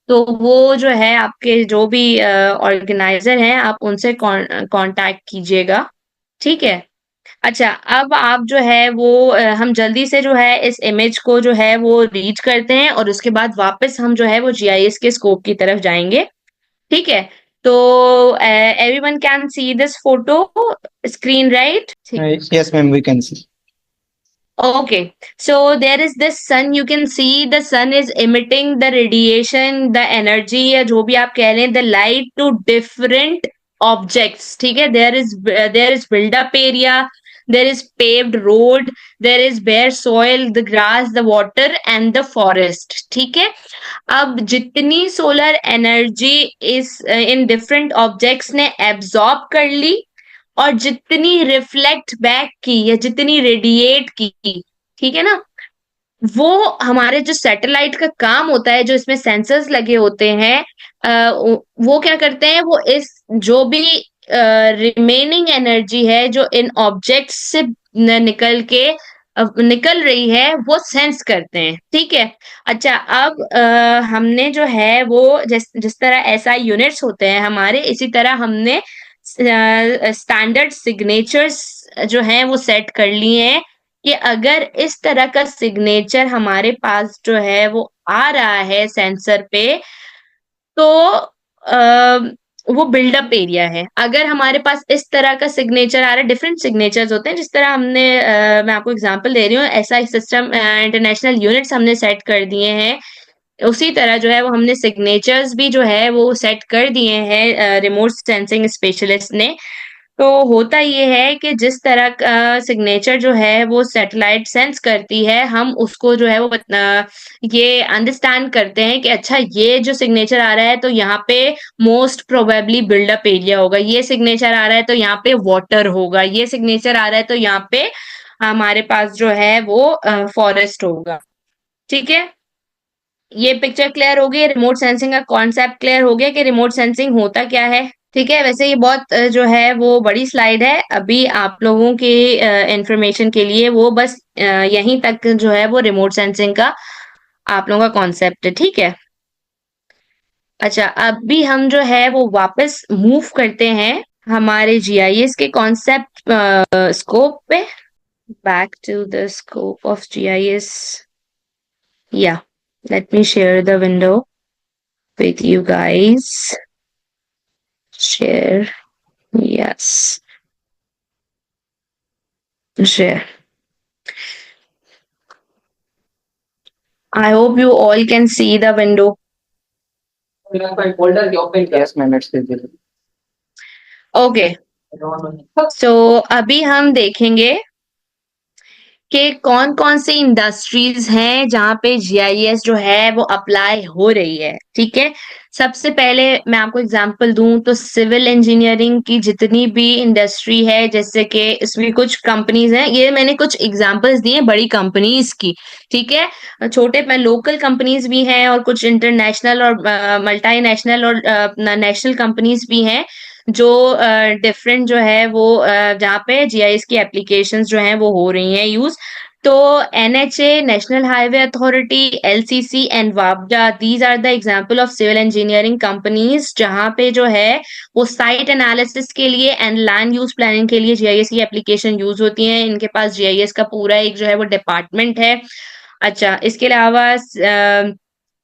तो वो जो है आपके जो भी ऑर्गेनाइजर हैं आप उनसे कांटेक्ट कीजिएगा, ठीक है? अच्छा, अब आप जो है वो हम जल्दी से जो है इस इमेज को जो है वो रीड करते हैं और उसके बाद वापस हम जो है वो जीआईएस के स्कोप की तरफ जाएंगे, ठीक है? तो everyone can see this photo screen, right? Yes, ma'am, we can see. Okay, so there is this sun. You can see the sun is emitting the radiation, the energy या जो भी आप कह रहे हैं, the light to different objects. ठीक है? There is build up area, there is paved road, there is bare soil, the grass, the water and the forest. ठीक है? अब जितनी सोलर एनर्जी इस इन डिफरेंट ऑब्जेक्ट्स ने एब्जॉर्ब कर ली और जितनी रिफ्लेक्ट बैक की या जितनी रेडिएट की, ठीक है ना, वो हमारे जो सैटेलाइट का काम होता है, जो इसमें सेंसर्स लगे होते हैं, वो क्या करते हैं, वो इस जो भी रिमेनिंग एनर्जी है जो इन ऑब्जेक्ट्स से निकल रही है वो सेंस करते हैं, ठीक है? अच्छा, अब हमने जो है वो जिस जिस तरह एसआई यूनिट्स होते हैं हमारे, इसी तरह हमने स्टैंडर्ड सिग्नेचर्स जो हैं वो सेट कर लिए हैं कि अगर इस तरह का सिग्नेचर हमारे पास जो है वो आ रहा है सेंसर पे, तो वो बिल्डअप एरिया है। अगर हमारे पास इस तरह का सिग्नेचर आ रहा है, डिफरेंट सिग्नेचर्स होते हैं, जिस तरह हमने मैं आपको एग्जांपल दे रही हूँ, एसआई सिस्टम इंटरनेशनल यूनिट्स हमने सेट कर दिए हैं, उसी तरह जो है वो हमने सिग्नेचर्स भी जो है वो सेट कर दिए हैं रिमोट सेंसिंग स्पेशलिस्ट ने। तो होता ये है कि जिस तरह का सिग्नेचर जो है वो सैटेलाइट सेंस करती है, हम उसको जो है वो ये अंडरस्टैंड करते हैं कि अच्छा, ये जो सिग्नेचर आ रहा है तो यहाँ पे मोस्ट प्रोबेबली बिल्डअप एरिया होगा, ये सिग्नेचर आ रहा है तो यहाँ पे वाटर होगा, ये सिग्नेचर आ रहा है तो यहाँ पे हमारे पास जो है वो फॉरेस्ट होगा, ठीक है? ये पिक्चर क्लियर हो गई, रिमोट सेंसिंग का कॉन्सेप्ट क्लियर हो गया कि रिमोट सेंसिंग होता क्या है, ठीक है? वैसे ये बहुत जो है वो बड़ी स्लाइड है, अभी आप लोगों के इंफॉर्मेशन के लिए वो बस यहीं तक जो है वो रिमोट सेंसिंग का आप लोगों का कॉन्सेप्ट है, ठीक है? अच्छा, अभी हम जो है वो वापस मूव करते हैं हमारे जीआईएस के कॉन्सेप्ट स्कोप पे, back to the scope of GIS. या, let me share the window with you guys. Share. Yes. Share. I hope you all can see the window. Yes, ma'am, it's visible. Okay. So अभी हम देखेंगे कि कौन-कौन सी industries हैं जहाँ पे GIS जो है वो अप्लाई हो रही है, ठीक है? सबसे पहले मैं आपको एग्जांपल दूं तो सिविल इंजीनियरिंग की जितनी भी इंडस्ट्री है, जैसे कि इसमें कुछ कंपनीज हैं, ये मैंने कुछ एग्जांपल्स दिए बड़ी कंपनीज की, ठीक है? छोटे में लोकल कंपनीज भी हैं और कुछ इंटरनेशनल और मल्टीनेशनल और नेशनल कंपनीज भी हैं जो डिफरेंट जो है वो जहाँ पे जीआईएस की एप्लीकेशंस जो हैं वो हो रही हैं यूज। तो NHA, national highway authority, LCC and वापडा, these are the example of civil engineering companies जहाँ पे जो है वो साइट एनालिसिस के लिए एंड लैंड यूज प्लानिंग के लिए जीआईएस की एप्लीकेशन यूज होती हैं। इनके पास जीआईएस का पूरा एक जो है वो डिपार्टमेंट है। अच्छा, इसके अलावा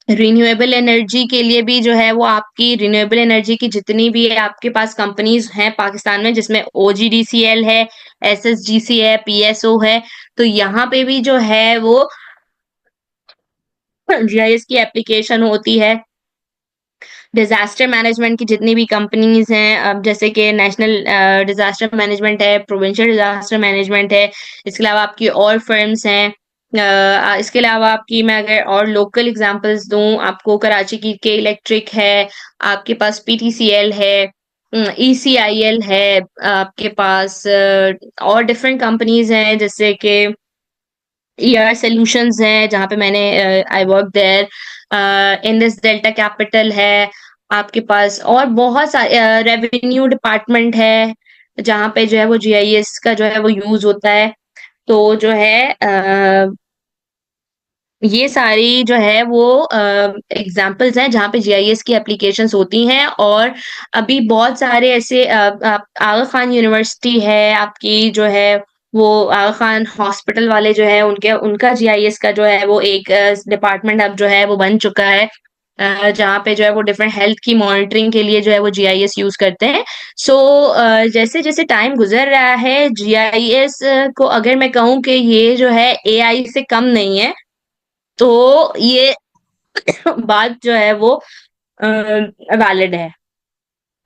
रिन्यूएबल एनर्जी के लिए भी जो है वो आपकी रिन्यूएबल एनर्जी की जितनी भी है आपके पास कंपनीज हैं पाकिस्तान में, जिसमें ओजीडीसीएल है, एसएसजीसी है, पीएसओ है, तो यहाँ पे भी जो है वो जीआईएस की एप्लीकेशन होती है। डिजास्टर मैनेजमेंट की जितनी भी कंपनीज हैं, अब जैसे कि नेशनल डिजास्टर मैनेजमेंट है, प्रोविंशियल डिजास्टर मैनेजमेंट है, इसके अलावा आपकी और फर्म्स हैं। इसके अलावा आपकी मैं अगर और लोकल एग्जांपल्स दूं आपको, कराची की के इलेक्ट्रिक है, आपके पास पीटीसीएल है, ईसीआईएल है, आपके पास और डिफरेंट कंपनीज हैं जैसे कि ईआर सॉल्यूशंस है जहाँ पे मैंने I work there, Indus Delta Capital है, आपके पास और बहुत सारे रेवेन्यू डिपार्टमेंट है जहाँ पे जो है वो जीआईएस का जो है वो यूज होता है। तो जो है ये सारी जो है वो एग्जांपल्स हैं जहाँ पे जीआईएस की एप्लीकेशंस होती हैं। और अभी बहुत सारे ऐसे आगा खान यूनिवर्सिटी है आपकी, जो है वो आगा खान हॉस्पिटल वाले जो है उनके उनका जीआईएस का जो है वो एक डिपार्टमेंट अब जो है वो बन चुका है, जहाँ पे जो है वो डिफरेंट हेल्थ की मॉनिटरिंग के लिए जो है वो जीआईएस यूज करते हैं। सो जैसे जैसे टाइम गुजर रहा है, जीआईएस को अगर मैं कहूँ कि ये जो है एआई से कम नहीं है, तो ये बात जो है वो वैलिड है।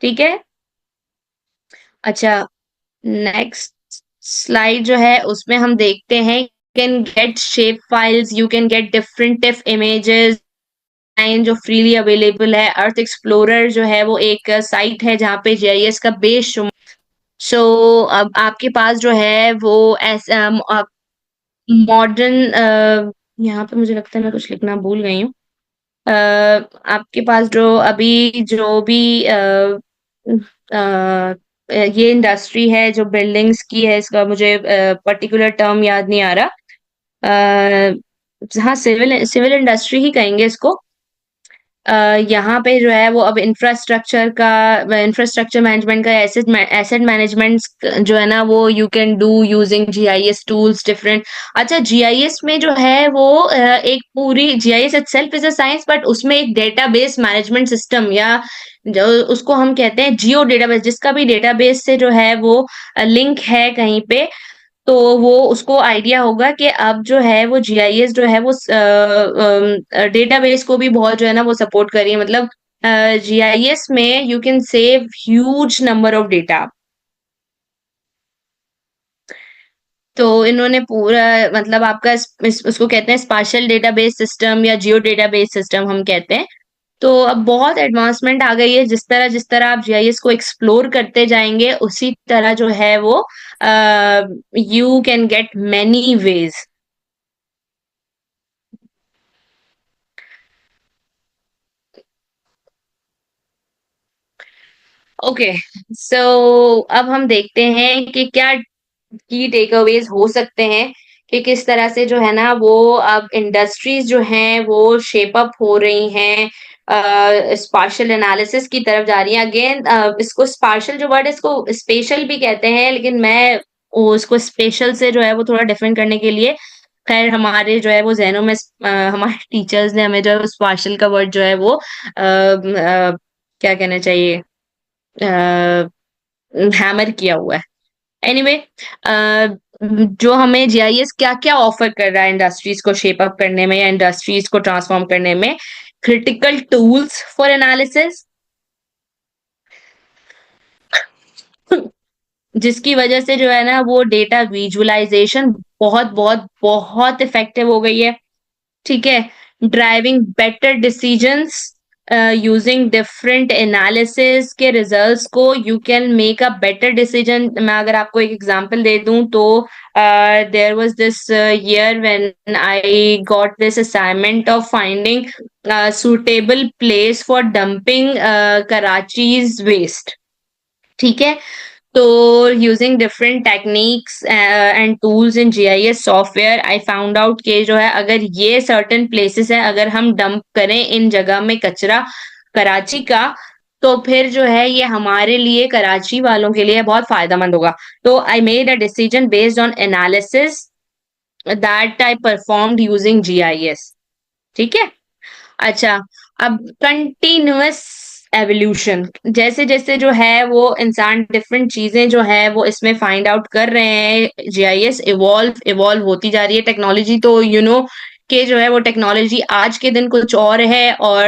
ठीक है। अच्छा, नेक्स्ट स्लाइड जो है उसमें हम देखते हैं, can get shape files, you can get different tiff images जो फ्रीली अवेलेबल है। अर्थ एक्सप्लोरर जो है वो एक साइट है जहाँ पे जीआईएस का बेशुमार। सो अब आपके पास जो है वो ऐसा मॉडर्न, यहाँ पे मुझे लगता है मैं कुछ लिखना भूल गई हूँ। आपके पास जो अभी जो भी ये इंडस्ट्री है जो बिल्डिंग्स की है, इसका मुझे पर्टिकुलर टर्म याद नहीं आ रहा। हाँ, सिविल सिविल इंडस्ट्री ही कहेंगे इसको। यहाँ पे जो है वो अब इंफ्रास्ट्रक्चर मैनेजमेंट का एसेट मैनेजमेंट जो है ना वो you can do using GIS tools different. अच्छा, जीआईएस में जो है वो एक पूरी GIS itself is a science, but उसमें एक डेटाबेस मैनेजमेंट सिस्टम या जो उसको हम कहते हैं जियो डेटाबेस, जिसका भी डेटाबेस से जो है वो लिंक है कहीं पे, तो वो उसको आइडिया होगा कि अब जो है वो जीआईएस जो है वो डेटाबेस को भी बहुत जो है ना वो सपोर्ट कर रही है। मतलब जीआईएस में you can save huge number of data. तो इन्होंने पूरा मतलब आपका उसको कहते हैं स्पार्शियल डेटाबेस सिस्टम या जियो डेटाबेस सिस्टम हम कहते हैं। तो अब बहुत एडवांसमेंट आ गई है, जिस तरह आप जीआईएस को एक्सप्लोर करते जाएंगे उसी तरह जो है वो you can get many ways. Okay, so अब हम देखते हैं कि क्या की टेकअवेज हो सकते हैं कि किस तरह से जो है ना वो अब इंडस्ट्रीज जो हैं वो शेप अप हो रही हैं, स्पार्शियल एनालिसिस की तरफ जा रही हैं। अगेन इसको स्पार्शियल जो वर्ड है इसको स्पेशल भी कहते हैं, लेकिन मैं उसको स्पेशल से जो है वो थोड़ा डिफरेंट करने के लिए, खैर हमारे जो है वो जहनों में हमारे टीचर्स ने हमें जो है वो स्पार्शियल का वर्ड जो है वो क्या कहना चाहिए, हैमर किया हुआ है। एनीवे, जो हमें जीआईएस क्या क्या ऑफर कर रहा है इंडस्ट्रीज को शेप अप करने में या इंडस्ट्रीज को ट्रांसफॉर्म करने में। क्रिटिकल टूल्स फॉर एनालिसिस, जिसकी वजह से जो है ना वो डेटा विजुअलाइजेशन बहुत बहुत बहुत इफेक्टिव हो गई है। ठीक है। Driving better decisions using different analysis के रिजल्ट्स को you can make a better decision. मैं अगर आपको एक एग्जांपल दे दूं तो there was this year when I got this assignment of finding suitable place for dumping Karachi's waste. ठीक है। तो using different techniques and tools in GIS software I found out कि जो है अगर ये सर्टेन प्लेसेस है, अगर हम डंप करें इन जगह में कचरा कराची का, तो फिर जो है ये हमारे लिए कराची वालों के लिए बहुत फायदेमंद होगा। तो I made a decision based on analysis that I performed using GIS. ठीक है। अच्छा, अब कंटिन्यूअस एवोल्यूशन, जैसे जैसे जो है वो इंसान डिफरेंट चीजें जो है वो इसमें फाइंड आउट कर रहे हैं, जीआईएस इवॉल्व इवॉल्व होती जा रही है। टेक्नोलॉजी तो कि जो है वो टेक्नोलॉजी आज के दिन कुछ और है और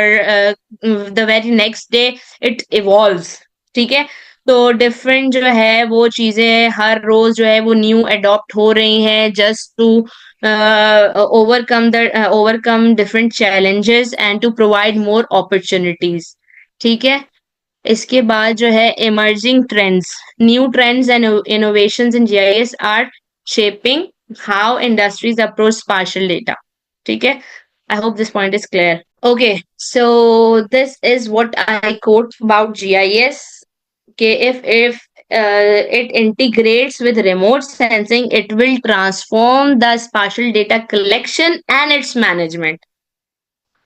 the very next day it evolves, ठीक है? तो डिफरेंट जो है वो चीज़ें हर रोज़ जो है वो न्यू अडॉप्ट हो रही हैं just to overcome different challenges and to provide more opportunities, ठीक है? इसके बाद जो है emerging trends, new trends and innovations in GIS are shaping how industries approach spatial data, ठीक है? I hope this point is clear. Okay, so this is what I quote about GIS. Okay, if it integrates with remote sensing, it will transform the spatial data collection and its management,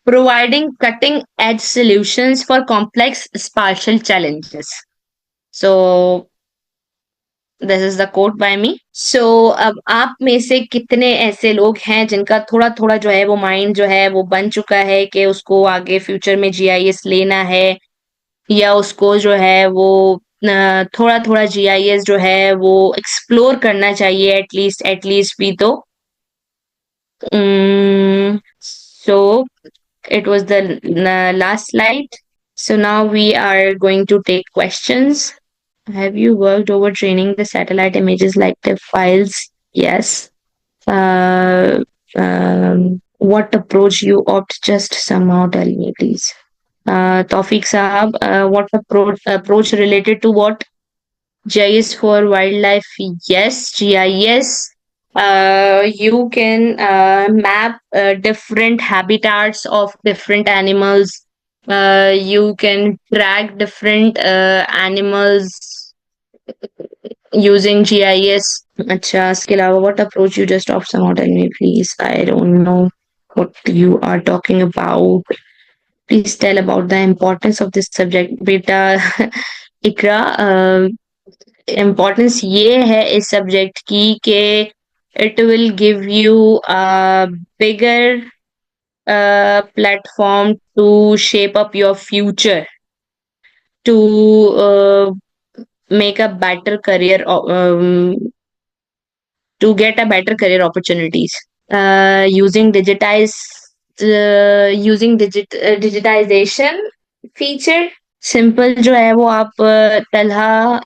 providing cutting edge solutions for complex spatial challenges. So this is the quote by me. So अब आप में से कितने ऐसे लोग हैं जिनका थोड़ा थोड़ा जो है वो माइंड जो है वो बन चुका है कि उसको आगे फ्यूचर में जीआईएस लेना है, या उसको जो है वो थोड़ा थोड़ा जीआईएस जो है वो एक्सप्लोर करना चाहिए, एटलीस्ट भी तो। So it was the last slide. So now we are going to take questions. Have you worked over training the satellite images like the files? Yes. What approach you opt? Just somehow tell me, please. Tawfiq Sahab, what approach related to what? GIS for wildlife? Yes, GIS. You can map different habitats of different animals. You can track different animals using GIS. अच्छा, इसके अलावा what approach you just opt? Somehow tell me, please. I don't know what you are talking about. Please tell about the importance of this subject. बेटा इकरा, importance ये है इस subject की कि it will give you a bigger platform to shape up your future, to make a better career, to get a better career opportunities, using digitization feature. Simple जो है वो आप तलहा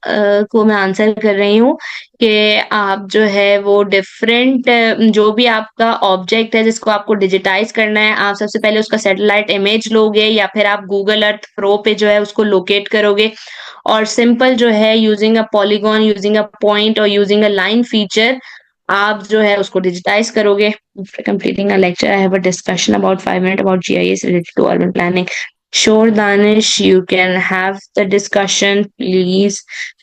को मैं आंसर कर रही हूँ कि आप जो है वो डिफरेंट जो भी आपका ऑब्जेक्ट है जिसको आपको डिजिटाइज करना है, आप सबसे पहले उसका सैटेलाइट इमेज लोगे या फिर आप गूगल अर्थ प्रो पे जो है उसको लोकेट करोगे, और सिंपल जो है using a polygon, using a point और यूजिंग अ लाइन फीचर आप जो है उसको डिजिटाइज करोगे। After completing a lecture, I have a discussion about 5 minutes about GIS related to urban planning. Sure, Danish, you can have the discussion, please.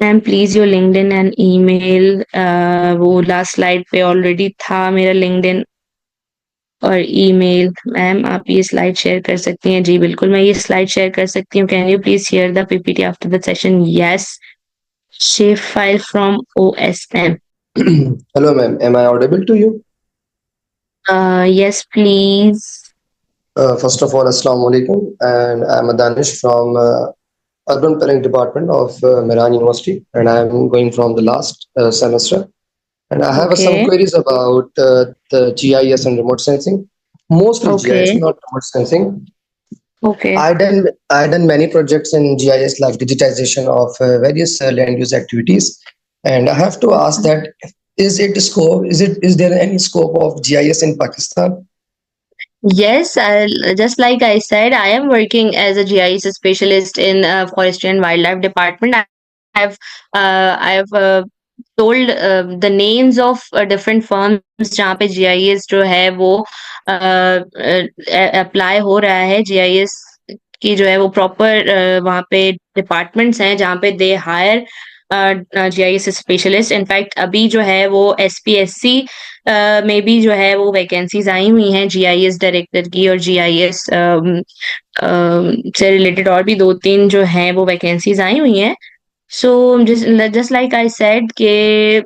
And please your LinkedIn and email. वो last slide पे already था मेरा LinkedIn और email. Ma'am आप ये slide share कर सकती हैं? जी बिल्कुल, मैं ये स्लाइड शेयर कर सकती हूँ। Can you please share the PPT after the session? Yes. Shape file from OSM। Hello, ma'am. Am I audible to you? Yes, please. First of all, Assalamu alaikum. And I'm Danish from Urban Planning Department of Mehran University, and I'm going from the last semester. And I have some Okay. queries about the GIS and remote sensing. Mostly GIS, Okay. not remote sensing. Okay. I done many projects in GIS like digitization of various land use activities, and I have to ask that is there any scope of GIS in Pakistan? Yes, just like I said, I am working as a GIS specialist in Forestry and Wildlife Department. I have told the names of different firms जहाँ पे GIS जो है वो apply हो रहा है। GIS की जो है वो प्रॉपर वहाँ पे डिपार्टमेंट्स हैं जहाँ पे they hire GIS specialist. In fact अभी जो है वो SPSC में भी जो है वो वैकेंसीज आई हुई हैं GIS डायरेक्टर की, और GIS से रिलेटेड और भी 2-3 जो हैं वो वैकेंसीज आई हुई हैं। So just like I said कि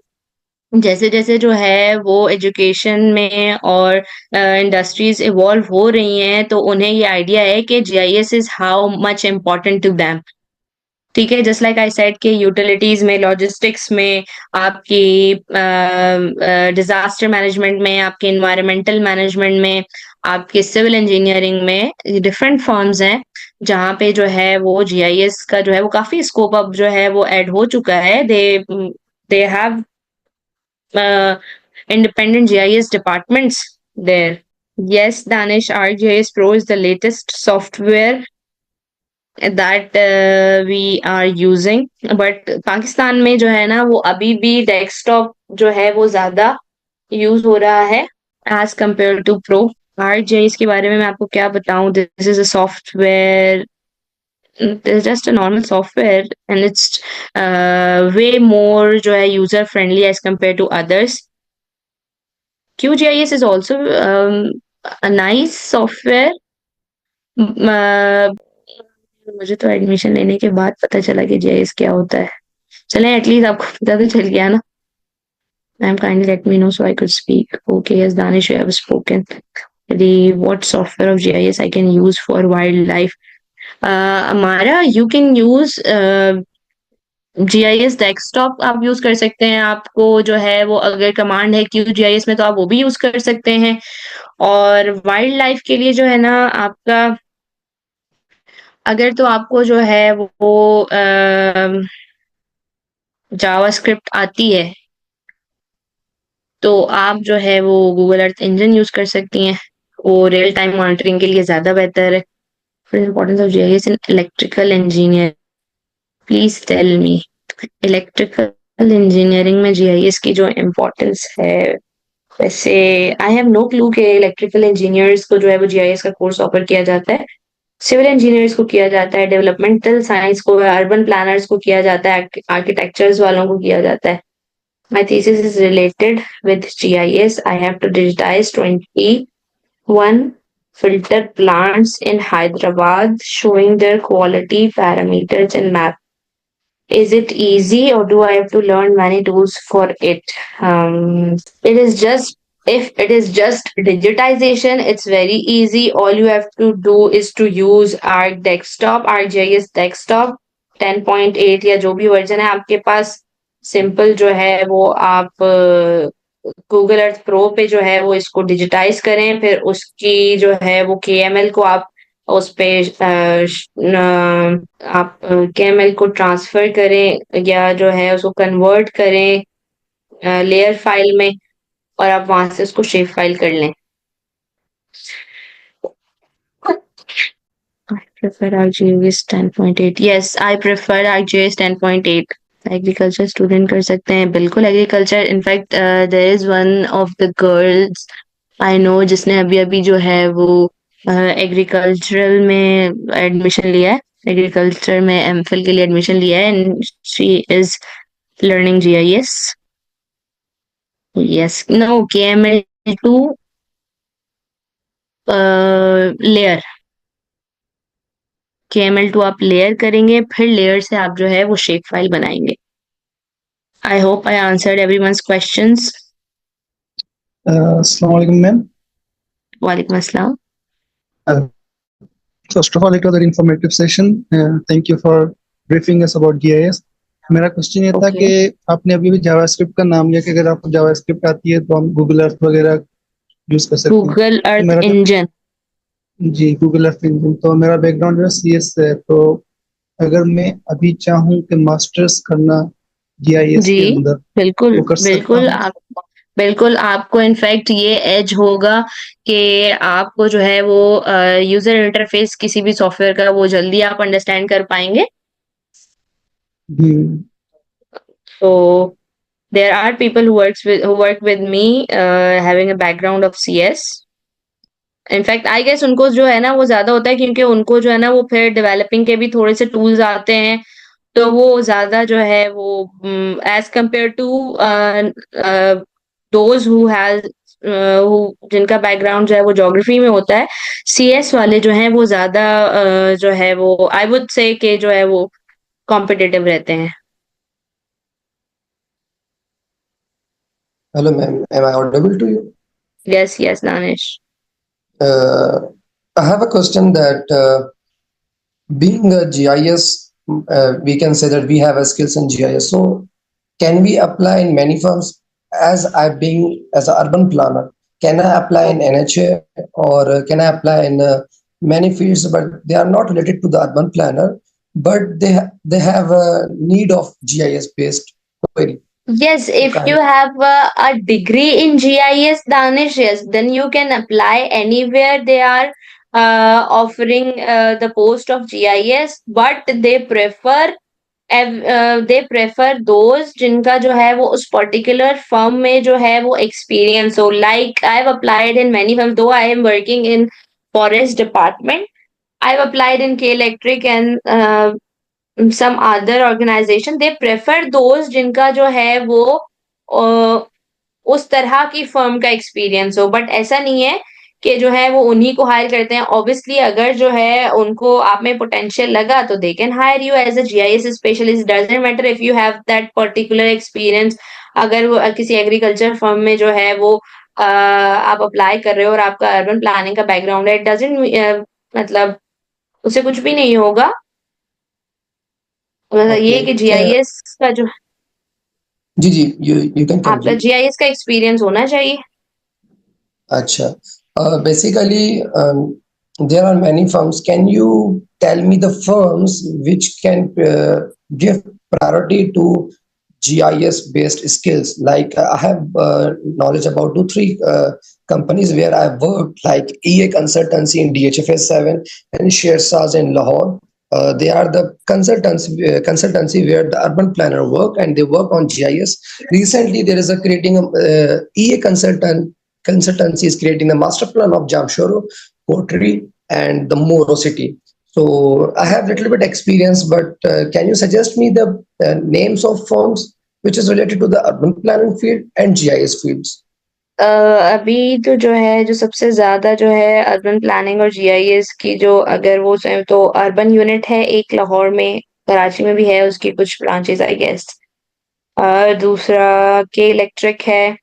जैसे जैसे जो है वो एजुकेशन में और इंडस्ट्रीज इवॉल्व हो रही हैं तो उन्हें ये आइडिया है कि GIS is how much important to them. ठीक है, जस्ट लाइक आई सेड कि यूटिलिटीज में, लॉजिस्टिक्स में, आपकी डिजास्टर मैनेजमेंट में, आपके इन्वायरमेंटल मैनेजमेंट में, आपके सिविल इंजीनियरिंग में डिफरेंट फर्म्स हैं जहाँ पे जो है वो जीआईएस का जो है वो काफी स्कोप अब जो है वो ऐड हो चुका है. They have independent GIS departments there. Yes, Danish, ArcGIS Pro is the latest software that we are using. But Pakistan में जो है ना वो अभी भी डेस्कटॉप जो है वो ज्यादा यूज हो रहा है as compared to Pro. ArcGIS के बारे में मैं आपको क्या बताऊं? This is a software. It's just a normal software and it's way more जो है user friendly as compared to others. QGIS is also a nice software. मुझे तो एडमिशन लेने के बाद पता चला कि जीआईएस क्या होता है. चलें, एटलीस्ट आपको पता तो चल गया ना. Ma'am, kindly let me know so I could speak. Okay, yes, Danish, you have spoken. What software of GIS I can use for wildlife? Amara, you can use GIS desktop आप use कर सकते हैं. आपको जो है वो अगर command है QGIS में तो आप वो भी यूज कर सकते हैं. और वाइल्ड लाइफ के लिए जो है ना आपका, अगर तो आपको जो है वो जावास्क्रिप्ट आती है तो आप जो है वो गूगल अर्थ इंजन यूज कर सकती हैं. वो रियल टाइम मॉनिटरिंग के लिए ज्यादा बेहतर है. For importance of GIS in electrical engineer, please tell me. Electrical engineering में जीआईएस की जो इम्पोर्टेंस है, वैसे आई हैव नो क्लू कि इलेक्ट्रिकल इंजीनियर्स को जो है वो जीआईएस का कोर्स ऑफर किया जाता है. सिविल इंजीनियर्स को किया जाता है, डेवलपमेंटल साइंस को, अर्बन प्लानर्स को किया जाता है, आर्किटेक्चर्स वालों को किया जाता है. My thesis is related with GIS. I have to digitize 21 filter plants in Hyderabad showing their quality parameters in map. Is it easy or do I have to learn many tools for it? It is just, if it is just digitization, it's very easy. All you have to do is to use Arc Desktop, ArcGIS Desktop 10.8 या जो भी version है आपके पास. Simple जो है वो आप Google Earth pro पे जो है वो इसको डिजिटाइज करें, फिर उसकी जो है वो केएमएल को आप उस पे आप केएमएल को ट्रांसफर करें या जो है उसको कन्वर्ट करें लेयर फाइल में, और आप वहां से उसको शेप फाइल कर लें. I prefer ArcGIS 10.8. Yes, I prefer ArcGIS 10.8. Agriculture student कर सकते हैं, बिल्कुल. Agriculture, in fact there is one of the girls I know जिसने अभी अभी जो है वो एग्रीकल्चरल में एडमिशन लिया है, एग्रीकल्चर में एमफिल के लिए एडमिशन लिया है, and she is learning GIS. Yes, no, KML2 layer, KML2 आप लेयर करेंगे, फिर लेयर से आप जो है वो शेप फाइल बनाएंगे. आई hope I answered everyone's questions. Assalamu alaikum, ma'am. वालेकुम अस्सलाम. First of all, it was an informative session. Thank you for briefing us about GIS. मेरा क्वेश्चन ये था Okay. कि आपने अभी भी जावास्क्रिप्ट का नाम लिया कि अगर आपको जावास्क्रिप्ट आती है तो हम गूगल अर्थ वगैरह यूज कर सकते हैं. गूगल अर्थ मेरा- इंजन. जी, गूगल अर्थ इंजन. तो मेरा बैकग्राउंड जो है CS है, तो अगर मैं अभी चाहूँ कि मास्टर्स करना GIS जी, के अंदर, बिल्कुल वो कर सकता बिल्कुल. हूँ? आप बिल्कुल, आपको इनफैक्ट ये एज होगा कि आपको जो है वो यूजर इंटरफेस किसी भी सॉफ्टवेयर का वो जल्दी आप अंडरस्टैंड कर पाएंगे. हम्म, So there are people who work with me having a background of CS. In fact I guess उनको जो है ना वो ज्यादा होता है क्योंकि उनको जो है ना वो फिर डेवलपिंग के भी थोड़े से टूल्स आते हैं, तो वो ज्यादा जो है वो as compare to those who has जिनका बैकग्राउंड जो है वो ज्योग्राफी में होता है. CS वाले जो हैं वो ज्यादा जो है वो आई वुड से कि जो है वो कॉम्पिटिटिव रहते हैं. Hello, ma'am. Am I audible to you? Yes yes Danish. I have a question that being a GIS we can say that we have a skills in GIS. So can we apply in many firms? As I being as an urban planner, can I apply in NHA, or can I apply in many fields, but they are not related to the urban planner, but they have a need of GIS based query. Yes, if Kind you have a degree in GIS, Danish, yes, then you can apply anywhere they are offering the post of GIS, but they prefer those जिनका जो है वो उस particular firm में जो है वो experience हो. Like I have applied in many firms, though I am working in forest department. I have applied in K Electric and some other organization. They prefer those जिनका जो है वो अ, उस तरह की फर्म का एक्सपीरियंस हो. बट ऐसा नहीं है कि जो है वो उन्हीं को हायर करते हैं. ऑब्वियसली अगर जो है उनको आप में पोटेंशियल लगा तो they can hire you as a GIS specialist. Doesn't matter if you have that particular experience. अगर वो किसी एग्रीकल्चर फर्म में जो है वो आप अप्लाई कर रहे हो और आपका अर्बन प्लानिंग का बैकग्राउंड है, इट डजंट मतलब उससे कुछ भी नहीं होगा. मतलब ये Okay. कि जीआईएस का जो जी, you can आपका complete. जीआईएस का एक्सपीरियंस होना चाहिए. Acha. Basically, there are many firms. Can you tell me the firms which can give priority to GIS-based skills? Like I have knowledge about 2, 3 companies where I've worked, like EA Consultancy in DHFS 7 and Shersaz in Lahore. They are the consultancy where the urban planner work and they work on GIS. Recently, there is a creating a EA consultancy is creating the master plan of Jamshoro, Kotri, and the Moro city. So I have little bit experience, but can you suggest me the names of firms which is related to the urban planning field and GIS fields? अभी तो जो है जो सबसे ज्यादा जो है urban planning और जीआईएस की जो अगर वो तो अर्बन यूनिट है एक लाहौर में, कराची में भी है उसकी कुछ ब्रांचेस आई गेस. दूसरा के इलेक्ट्रिक है,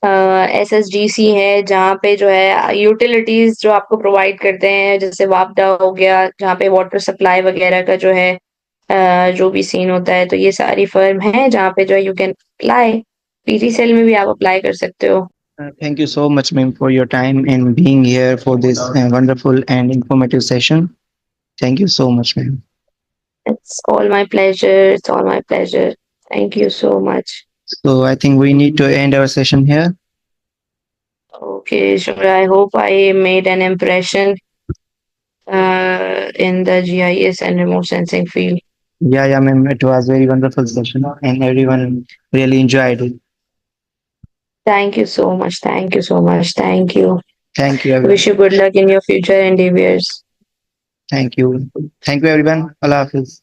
एसएसडीसी है जहाँ पे जो है यूटिलिटीज जो आपको प्रोवाइड करते हैं, जैसे वापडा हो गया जहाँ पे वाटर सप्लाई वगैरह का जो है जो भी सीन होता है. तो ये सारी फर्म है जहाँ पे जो है you can apply. PT cell में भी आप अप्लाई कर सकते हो. Thank you so much, ma'am, for your time and being here for this wonderful and informative session. Thank you so much, ma'am. It's all my pleasure. It's all my pleasure. Thank you so much. So I think we need to end our session here. Okay, sure. I hope I made an impression in the GIS and remote sensing field. Yeah, ma'am. It was very wonderful session and everyone really enjoyed it. Thank you so much. Thank you so much. Thank you. Thank you, everyone. Wish you good luck in your future endeavors. Thank you. Thank you, everyone. Allah Hafiz.